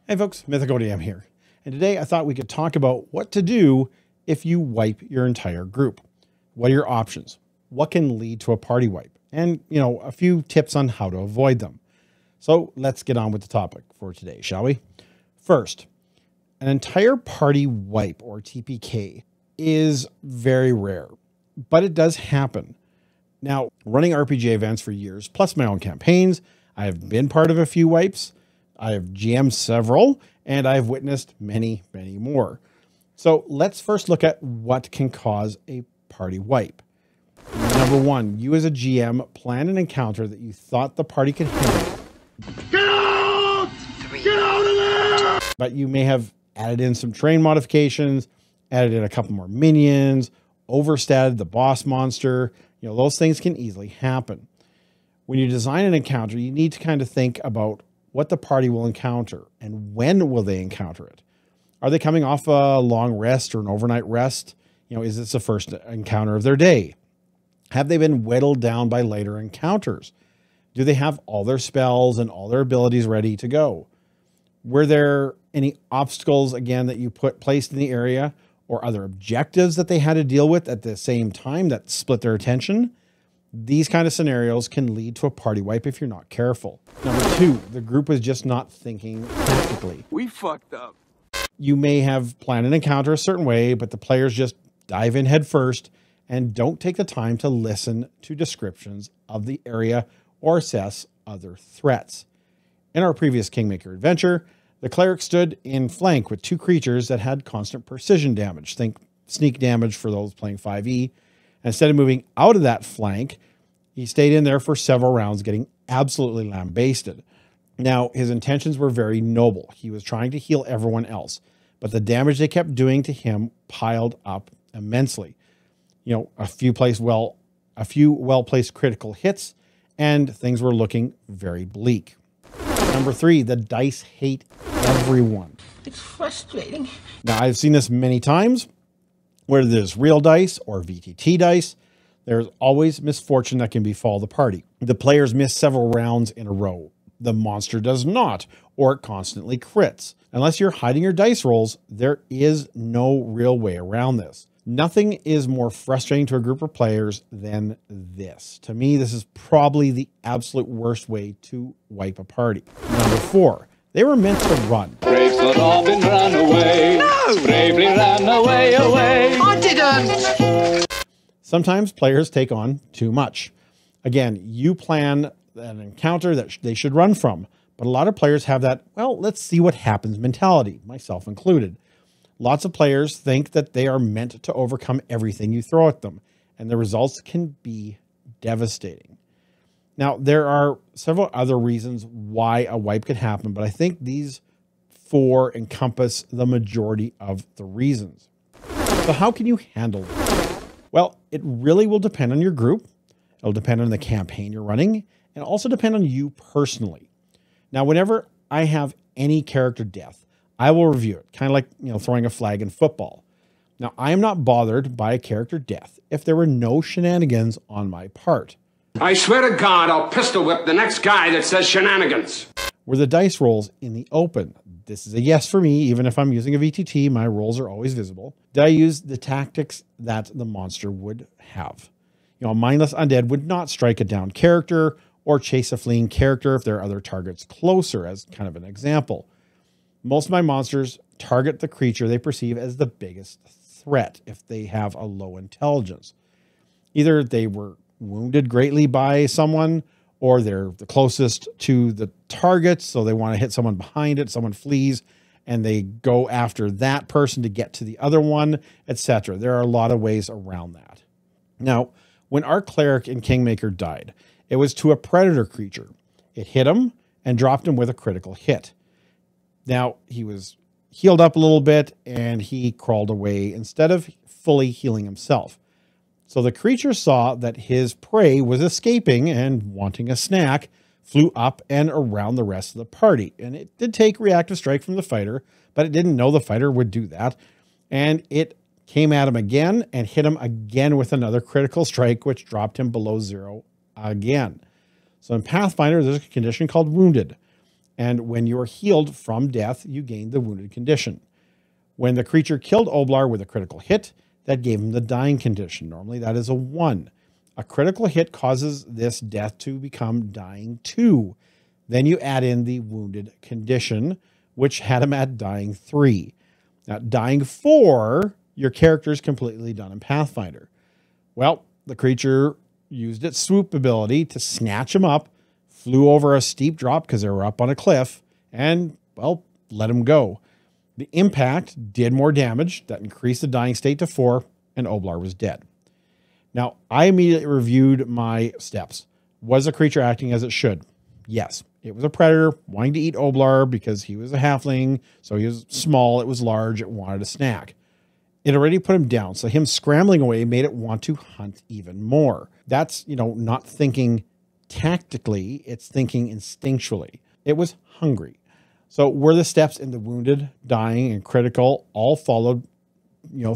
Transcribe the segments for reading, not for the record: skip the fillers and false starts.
Hey folks, Mythical DM here. And today I thought we could talk about what to do if you wipe your entire group. What are your options? What can lead to a party wipe? And, a few tips on how to avoid them. So let's get on with the topic for today, shall we? First, an entire party wipe or TPK is very rare, but it does happen. Now, running RPG events for years, plus my own campaigns, I have been part of a few wipes. I have GM'd several, and I've witnessed many, many more. So let's first look at what can cause a party wipe. Number one, you as a GM plan an encounter that you thought the party could handle. Get out! Get out of there! But you may have added in some terrain modifications, added in a couple more minions, overstated the boss monster. Those things can easily happen. When you design an encounter, you need to kind of think about what the party will encounter and when will they encounter it. Are they coming off a long rest or an overnight rest? Is this the first encounter of their day? Have they been whittled down by later encounters? Do they have all their spells and all their abilities ready to go? Were there any obstacles, again, that you placed in the area or other objectives that they had to deal with at the same time that split their attention? These kind of scenarios can lead to a party wipe if you're not careful. Number two, the group was just not thinking tactically. We fucked up. You may have planned an encounter a certain way, but the players just dive in head first and don't take the time to listen to descriptions of the area or assess other threats. In our previous Kingmaker adventure, the cleric stood in flank with two creatures that had constant precision damage. Think sneak damage for those playing 5e. Instead of moving out of that flank, he stayed in there for several rounds, getting absolutely lambasted. Now, his intentions were very noble. He was trying to heal everyone else, but the damage they kept doing to him piled up immensely. A few well-placed critical hits, and things were looking very bleak. Number three, the dice hate everyone. It's frustrating. Now, I've seen this many times. Whether there's real dice or VTT dice, there's always misfortune that can befall the party. The players miss several rounds in a row. The monster does not, or it constantly crits. Unless you're hiding your dice rolls, there is no real way around this. Nothing is more frustrating to a group of players than this. To me, this is probably the absolute worst way to wipe a party. Number four, they were meant to run. Brave Sir Robin ran away. No! Bravely ran away. I didn't! Sometimes players take on too much. Again, you plan an encounter that they should run from, but a lot of players have that, well, let's see what happens mentality, myself included. Lots of players think that they are meant to overcome everything you throw at them, and the results can be devastating. Now, there are several other reasons why a wipe could happen, but I think these four encompass the majority of the reasons. So how can you handle this? Well, it really will depend on your group. It'll depend on the campaign you're running, and also depend on you personally. Now, whenever I have any character death, I will review it, kind of like throwing a flag in football. Now, I am not bothered by a character death if there were no shenanigans on my part. I swear to God, I'll pistol whip the next guy that says shenanigans. Were the dice rolls in the open? This is a yes for me. Even if I'm using a VTT, my rolls are always visible. Did I use the tactics that the monster would have? A mindless undead would not strike a down character or chase a fleeing character if there are other targets closer, as kind of an example. Most of my monsters target the creature they perceive as the biggest threat if they have a low intelligence. Either they were wounded greatly by someone, or they're the closest to the target, so they want to hit someone behind it, someone flees, and they go after that person to get to the other one, etc. There are a lot of ways around that. Now, when our cleric in Kingmaker died, it was to a predator creature. It hit him and dropped him with a critical hit. Now, he was healed up a little bit, and he crawled away instead of fully healing himself. So the creature saw that his prey was escaping and wanting a snack, flew up and around the rest of the party. And it did take reactive strike from the fighter, but it didn't know the fighter would do that. And it came at him again and hit him again with another critical strike, which dropped him below 0 again. So in Pathfinder, there's a condition called wounded. And when you are healed from death, you gain the wounded condition. When the creature killed Oblar with a critical hit, that gave him the dying condition. Normally that is a 1. A critical hit causes this death to become dying 2. Then you add in the wounded condition, which had him at dying 3. Now, dying 4, your character is completely done in Pathfinder. Well, the creature used its swoop ability to snatch him up, flew over a steep drop because they were up on a cliff, and, well, let him go. The impact did more damage. That increased the dying state to 4, and Oblar was dead. Now, I immediately reviewed my steps. Was the creature acting as it should? Yes. It was a predator wanting to eat Oblar because he was a halfling, so he was small, it was large, it wanted a snack. It already put him down, so him scrambling away made it want to hunt even more. That's, not thinking tactically, it's thinking instinctually. It was hungry. So were the steps in the wounded, dying, and critical all followed,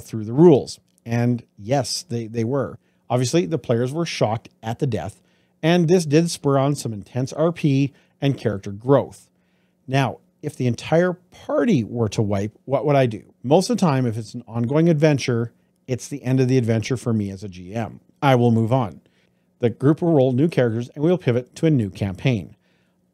through the rules? And yes, they were. Obviously, the players were shocked at the death, and this did spur on some intense RP and character growth. Now, if the entire party were to wipe, what would I do? Most of the time, if it's an ongoing adventure, it's the end of the adventure for me as a GM. I will move on. The group will roll new characters and we'll pivot to a new campaign.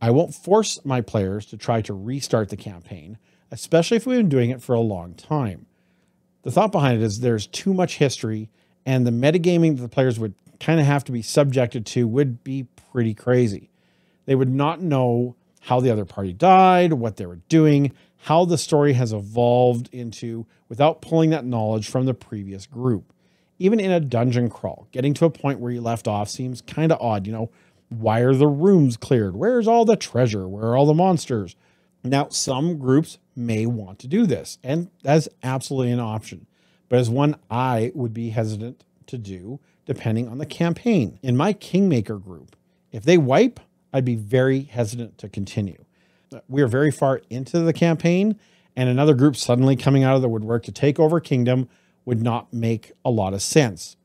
I won't force my players to try to restart the campaign, especially if we've been doing it for a long time. The thought behind it is there's too much history, and the metagaming that the players would kind of have to be subjected to would be pretty crazy. They would not know how the other party died, what they were doing, how the story has evolved into without pulling that knowledge from the previous group. Even in a dungeon crawl, getting to a point where you left off seems kind of odd. Why are the rooms cleared? Where's all the treasure? Where are all the monsters? Now, some groups may want to do this, and that's absolutely an option, but as one I would be hesitant to do depending on the campaign. In my Kingmaker group, if they wipe, I'd be very hesitant to continue. We are very far into the campaign, and another group suddenly coming out of the woodwork to take over Kingdom would not make a lot of sense.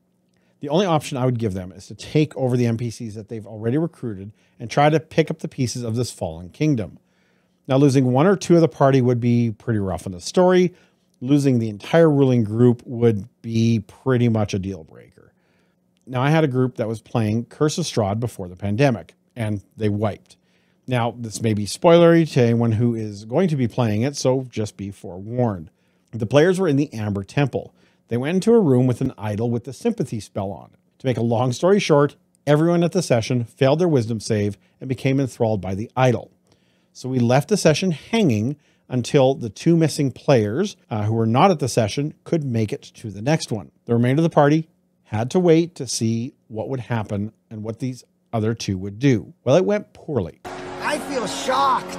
The only option I would give them is to take over the NPCs that they've already recruited and try to pick up the pieces of this fallen kingdom. Now, losing 1 or 2 of the party would be pretty rough in the story. Losing the entire ruling group would be pretty much a deal breaker. Now, I had a group that was playing Curse of Strahd before the pandemic, and they wiped. Now, this may be spoilery to anyone who is going to be playing it, so just be forewarned. The players were in the Amber Temple. They went into a room with an idol with the sympathy spell on it. To make a long story short, everyone at the session failed their wisdom save and became enthralled by the idol. So we left the session hanging until the 2 missing players who were not at the session could make it to the next one. The remainder of the party had to wait to see what would happen and what these other 2 would do. Well, it went poorly. I feel shocked.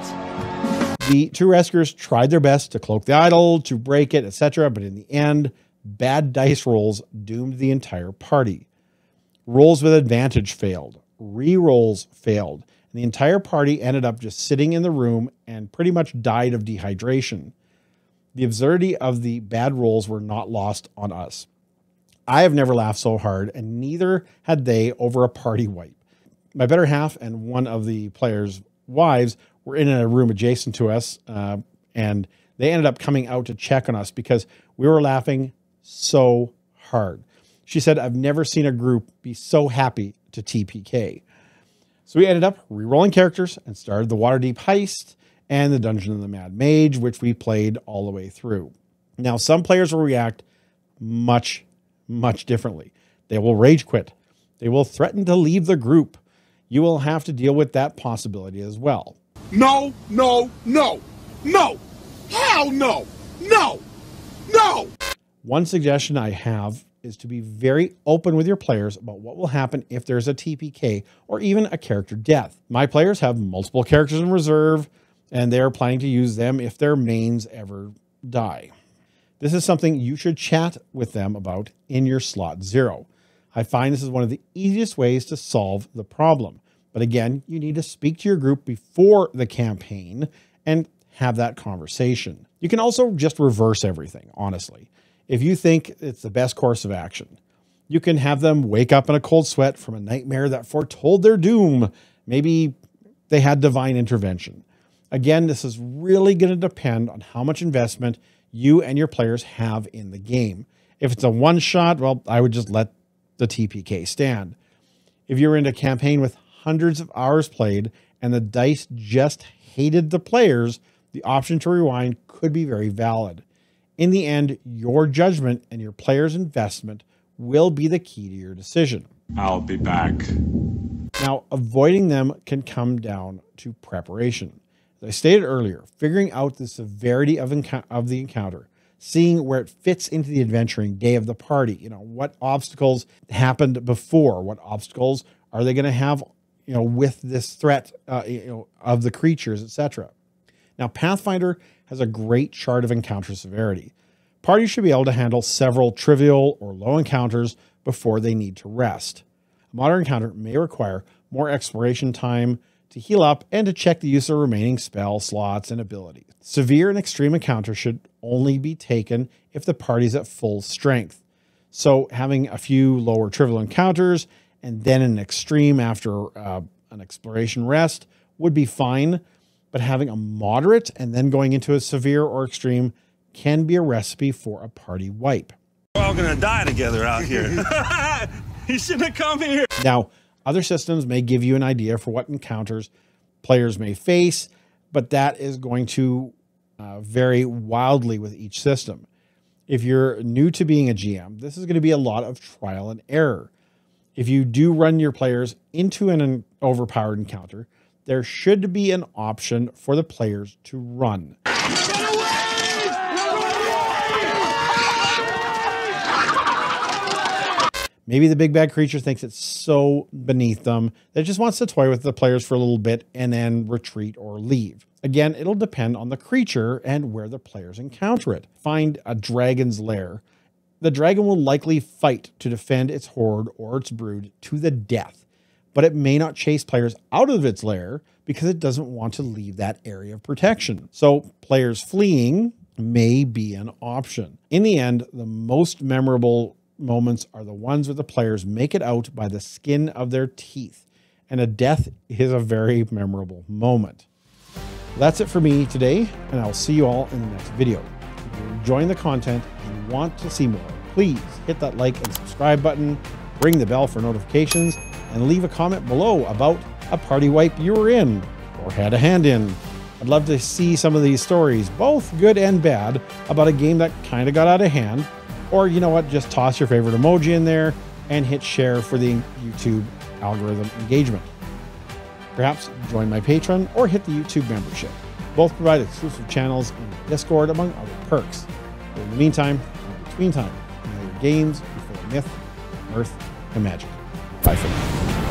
The 2 rescuers tried their best to cloak the idol, to break it, etc., but in the end, bad dice rolls doomed the entire party. Rolls with advantage failed. Re-rolls failed. And the entire party ended up just sitting in the room and pretty much died of dehydration. The absurdity of the bad rolls were not lost on us. I have never laughed so hard, and neither had they over a party wipe. My better half and one of the players' wives were in a room adjacent to us, and they ended up coming out to check on us because we were laughing so hard. She said, "I've never seen a group be so happy to TPK." So we ended up re-rolling characters and started the Waterdeep Heist and the Dungeon of the Mad Mage, which we played all the way through. Now, some players will react much, much differently. They will rage quit. They will threaten to leave the group. You will have to deal with that possibility as well. No, no, no, no. Hell no, no, no. One suggestion I have is to be very open with your players about what will happen if there's a TPK or even a character death. My players have multiple characters in reserve, and they're planning to use them if their mains ever die. This is something you should chat with them about in your slot 0. I find this is one of the easiest ways to solve the problem. But again, you need to speak to your group before the campaign and have that conversation. You can also just reverse everything, honestly. If you think it's the best course of action, you can have them wake up in a cold sweat from a nightmare that foretold their doom. Maybe they had divine intervention. Again, this is really going to depend on how much investment you and your players have in the game. If it's a one shot, well, I would just let the TPK stand. If you're in a campaign with hundreds of hours played and the dice just hated the players, the option to rewind could be very valid. In the end, your judgment and your players' investment will be the key to your decision. I'll be back. Now, avoiding them can come down to preparation. As I stated earlier, figuring out the severity of the encounter, seeing where it fits into the adventuring day of the party, what obstacles happened before, what obstacles are they going to have, with this threat, of the creatures, etc. Now, Pathfinder has a great chart of encounter severity. Parties should be able to handle several trivial or low encounters before they need to rest. A modern encounter may require more exploration time to heal up and to check the use of remaining spell slots and abilities. Severe and extreme encounters should only be taken if the party's at full strength. So having a few lower trivial encounters and then an extreme after an exploration rest would be fine, but having a moderate and then going into a severe or extreme can be a recipe for a party wipe. We're all gonna die together out here. You shouldn't have come here. Now, other systems may give you an idea for what encounters players may face, but that is going to vary wildly with each system. If you're new to being a GM, this is going to be a lot of trial and error. If you do run your players into an overpowered encounter, there should be an option for the players to run. Maybe the big bad creature thinks it's so beneath them that it just wants to toy with the players for a little bit and then retreat or leave. Again, it'll depend on the creature and where the players encounter it. Find a dragon's lair. The dragon will likely fight to defend its horde or its brood to the death, but it may not chase players out of its lair because it doesn't want to leave that area of protection. So players fleeing may be an option. In the end, the most memorable moments are the ones where the players make it out by the skin of their teeth, and a death is a very memorable moment. That's it for me today, and I'll see you all in the next video. If you're enjoying the content and want to see more, please hit that like and subscribe button, ring the bell for notifications, and leave a comment below about a party wipe you were in or had a hand in. I'd love to see some of these stories, both good and bad, about a game that kind of got out of hand. Or you know what, just toss your favorite emoji in there and hit share for the YouTube algorithm engagement. Perhaps join my Patreon or hit the YouTube membership. Both provide exclusive channels in Discord, among other perks. But in the meantime, in between time, know your games before myth, mirth, and magic. Bye for now.